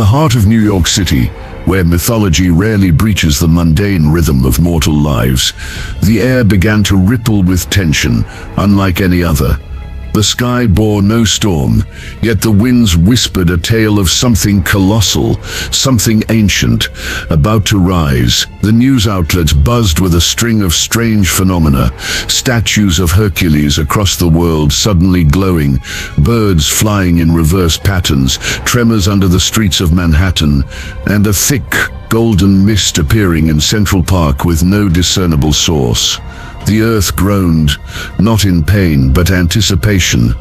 the heart of New York City, where mythology rarely breaches the mundane rhythm of mortal lives, the air began to ripple with tension, unlike any other. The sky bore no storm, yet the winds whispered a tale of something colossal, something ancient, about to rise. The news outlets buzzed with a string of strange phenomena: statues of Hercules across the world suddenly glowing, birds flying in reverse patterns, tremors under the streets of Manhattan, and a thick, golden mist appearing in Central Park with no discernible source. The earth groaned, not in pain but anticipation.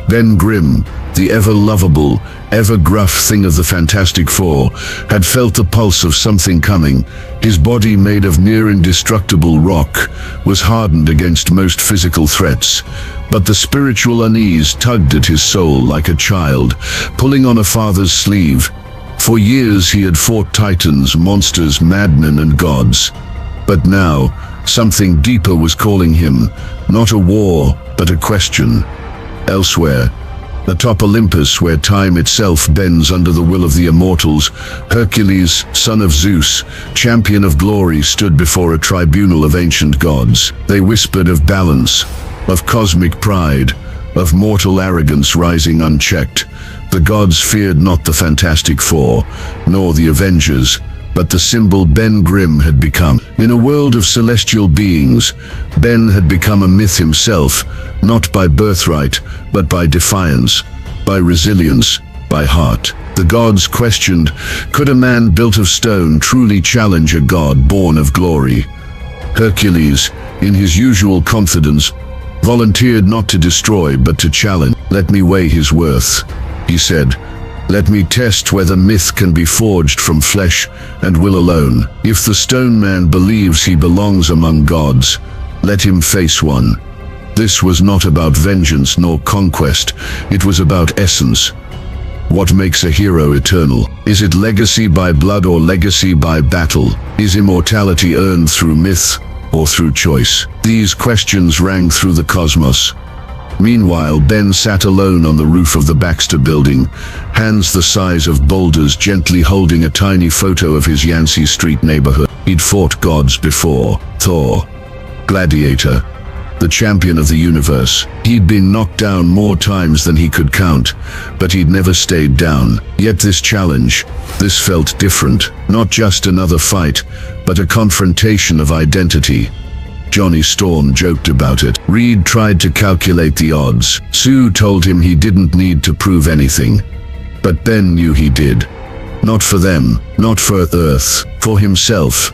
Ben Grimm, the ever-lovable, ever-gruff thing of the Fantastic Four, had felt the pulse of something coming. His body, made of near-indestructible rock, was hardened against most physical threats. But the spiritual unease tugged at his soul like a child, pulling on a father's sleeve. For years he had fought titans, monsters, madmen, and gods. But now, something deeper was calling him, not a war, but a question. Elsewhere, atop Olympus, where time itself bends under the will of the immortals, Hercules, son of Zeus, champion of glory, stood before a tribunal of ancient gods. They whispered of balance, of cosmic pride, of mortal arrogance rising unchecked. The gods feared not the Fantastic Four, nor the Avengers, but the symbol Ben Grimm had become. In a world of celestial beings, Ben had become a myth himself, not by birthright, but by defiance, by resilience, by heart. The gods questioned, could a man built of stone truly challenge a god born of glory? Hercules, in his usual confidence, volunteered not to destroy but to challenge. "Let me weigh his worth," he said. "Let me test whether myth can be forged from flesh and will alone. If the stone man believes he belongs among gods, let him face one." This was not about vengeance nor conquest, it was about essence. What makes a hero eternal? Is it legacy by blood or legacy by battle? Is immortality earned through myth or through choice? These questions rang through the cosmos. Meanwhile, Ben sat alone on the roof of the Baxter building, hands the size of boulders gently holding a tiny photo of his Yancey Street neighborhood. He'd fought gods before: Thor, Gladiator, the champion of the universe. He'd been knocked down more times than he could count, but he'd never stayed down. Yet this challenge, this felt different. Not just another fight, but a confrontation of identity. Johnny Storm joked about it. Reed tried to calculate the odds. Sue told him he didn't need to prove anything. But Ben knew he did. Not for them, not for Earth, for himself.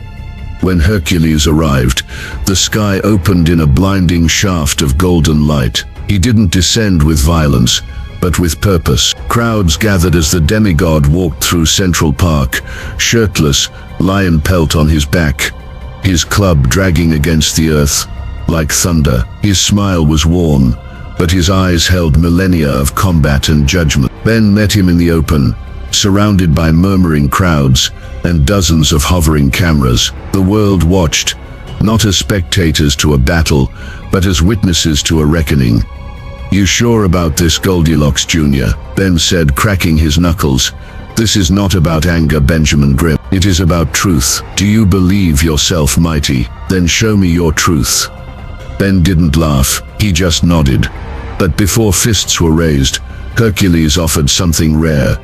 When Hercules arrived, the sky opened in a blinding shaft of golden light. He didn't descend with violence, but with purpose. Crowds gathered as the demigod walked through Central Park, shirtless, lion pelt on his back, his club dragging against the earth like thunder. His smile was warm, but his eyes held millennia of combat and judgment. Ben met him in the open, surrounded by murmuring crowds and dozens of hovering cameras. The world watched, not as spectators to a battle, but as witnesses to a reckoning. "You sure about this, Goldilocks Jr.?" Ben said, cracking his knuckles. "This is not about anger, Benjamin Grimm. It is about truth. Do you believe yourself mighty? Then show me your truth." Ben didn't laugh, he just nodded. But before fists were raised, Hercules offered something rare: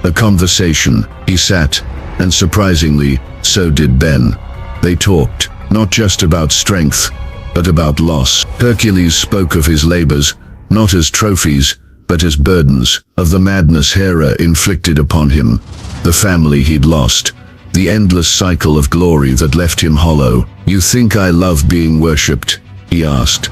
a conversation. He sat, and surprisingly, so did Ben. They talked, not just about strength, but about loss. Hercules spoke of his labors, not as trophies, but as burdens, of the madness Hera inflicted upon him, the family he'd lost, the endless cycle of glory that left him hollow. "You think I love being worshipped?" he asked.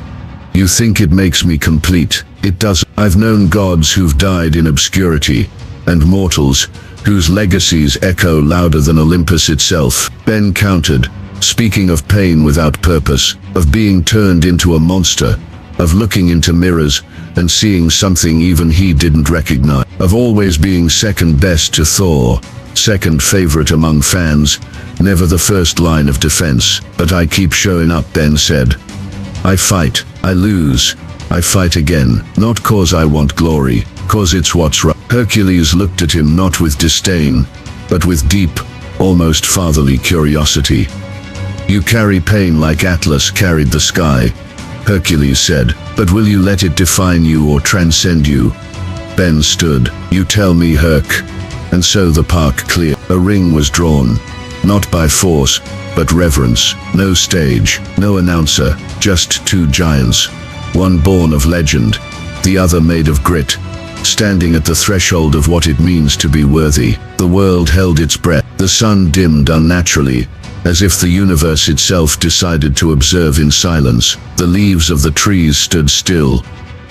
"You think it makes me complete? It doesn't. I've known gods who've died in obscurity, and mortals whose legacies echo louder than Olympus itself." Ben countered, speaking of pain without purpose, of being turned into a monster, of looking into mirrors and seeing something even he didn't recognize, of always being second best to Thor, second favorite among fans, never the first line of defense. "But I keep showing up," Ben said. "I fight, I lose, I fight again, not cause I want glory, cause it's what's right." Hercules looked at him not with disdain, but with deep, almost fatherly curiosity. "You carry pain like Atlas carried the sky," Hercules said, "but will you let it define you or transcend you?" Ben stood. "You tell me, Herc." And so the park cleared. A ring was drawn, not by force, but reverence. No stage, no announcer, just two giants, one born of legend, the other made of grit, standing at the threshold of what it means to be worthy. The world held its breath. The sun dimmed unnaturally, as if the universe itself decided to observe in silence. The leaves of the trees stood still,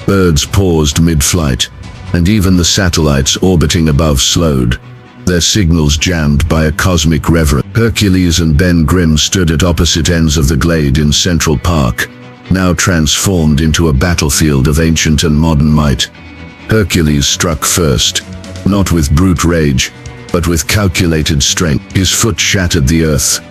birds paused mid-flight, and even the satellites orbiting above slowed, their signals jammed by a cosmic reverence. Hercules and Ben Grimm stood at opposite ends of the glade in Central Park, now transformed into a battlefield of ancient and modern might. Hercules struck first, not with brute rage, but with calculated strength. His foot shattered the earth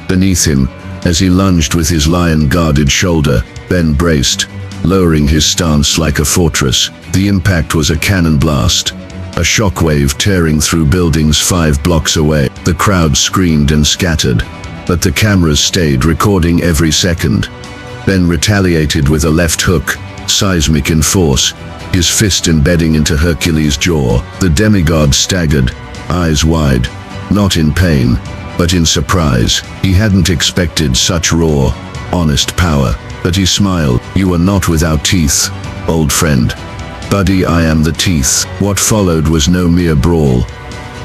beneath him. As he lunged with his lion-guarded shoulder, Ben braced, lowering his stance like a fortress. The impact was a cannon blast, a shockwave tearing through buildings 5 blocks away. The crowd screamed and scattered, but the cameras stayed recording every second. Ben retaliated with a left hook, seismic in force, his fist embedding into Hercules' jaw. The demigod staggered, eyes wide, not in pain, but in surprise. He hadn't expected such raw, honest power, but he smiled. "You are not without teeth, old friend." "Buddy, I am the teeth." What followed was no mere brawl.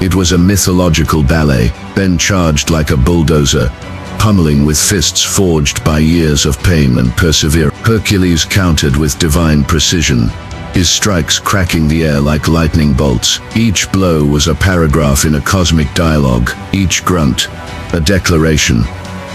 It was a mythological ballet. Ben charged like a bulldozer, pummeling with fists forged by years of pain and perseverance. Hercules countered with divine precision, his strikes cracking the air like lightning bolts. Each blow was a paragraph in a cosmic dialogue, each grunt a declaration.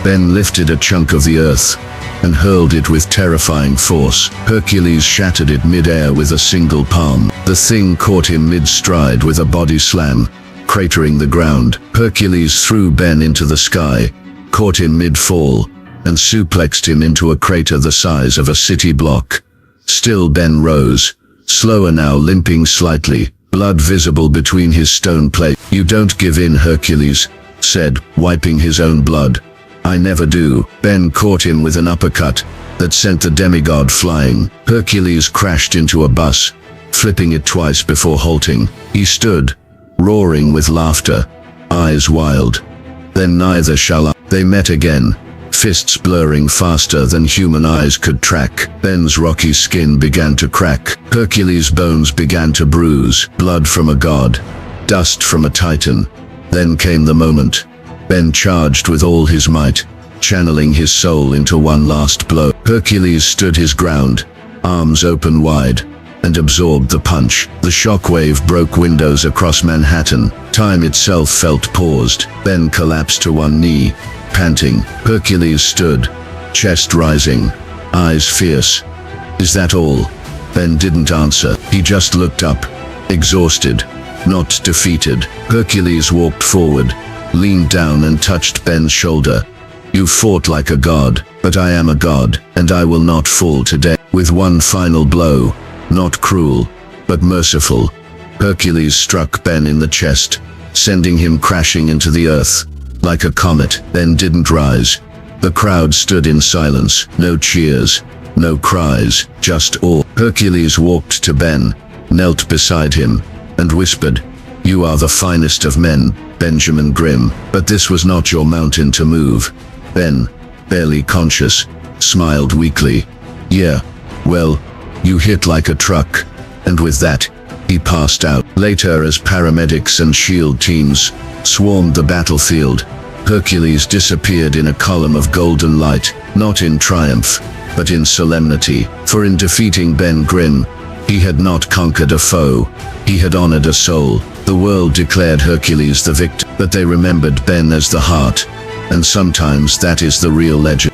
Ben lifted a chunk of the earth and hurled it with terrifying force. Hercules shattered it mid-air with a single palm. The thing caught him mid-stride with a body slam, cratering the ground. Hercules threw Ben into the sky, caught him mid-fall, and suplexed him into a crater the size of a city block. Still Ben rose, slower now, limping slightly, blood visible between his stone plate. "You don't give in," Hercules said, wiping his own blood. "I never do." Ben caught him with an uppercut that sent the demigod flying. Hercules crashed into a bus, flipping it twice before halting. He stood, roaring with laughter, eyes wild. "Then neither shall I." They met again, fists blurring faster than human eyes could track. Ben's rocky skin began to crack. Hercules' bones began to bruise. Blood from a god, dust from a titan. Then came the moment. Ben charged with all his might, channeling his soul into one last blow. Hercules stood his ground, arms open wide, and absorbed the punch. The shockwave broke windows across Manhattan. Time itself felt paused. Ben collapsed to one knee, panting. Hercules stood, chest rising, eyes fierce. "Is that all?" Ben didn't answer. He just looked up, exhausted, not defeated. Hercules walked forward, leaned down and touched Ben's shoulder. "You fought like a god, but I am a god, and I will not fall today." With one final blow, not cruel, but merciful, Hercules struck Ben in the chest, sending him crashing into the earth. Like a comet, Ben didn't rise. The crowd stood in silence, no cheers, no cries, just awe. Hercules walked to Ben, knelt beside him, and whispered, "You are the finest of men, Benjamin Grimm, but this was not your mountain to move." Ben, barely conscious, smiled weakly. "Yeah, well, you hit like a truck." And with that, he passed out. Later, as paramedics and SHIELD teams swarmed the battlefield, Hercules disappeared in a column of golden light, not in triumph, but in solemnity. For in defeating Ben Grimm, he had not conquered a foe, he had honored a soul. The world declared Hercules the victor, but they remembered Ben as the heart, and sometimes that is the real legend.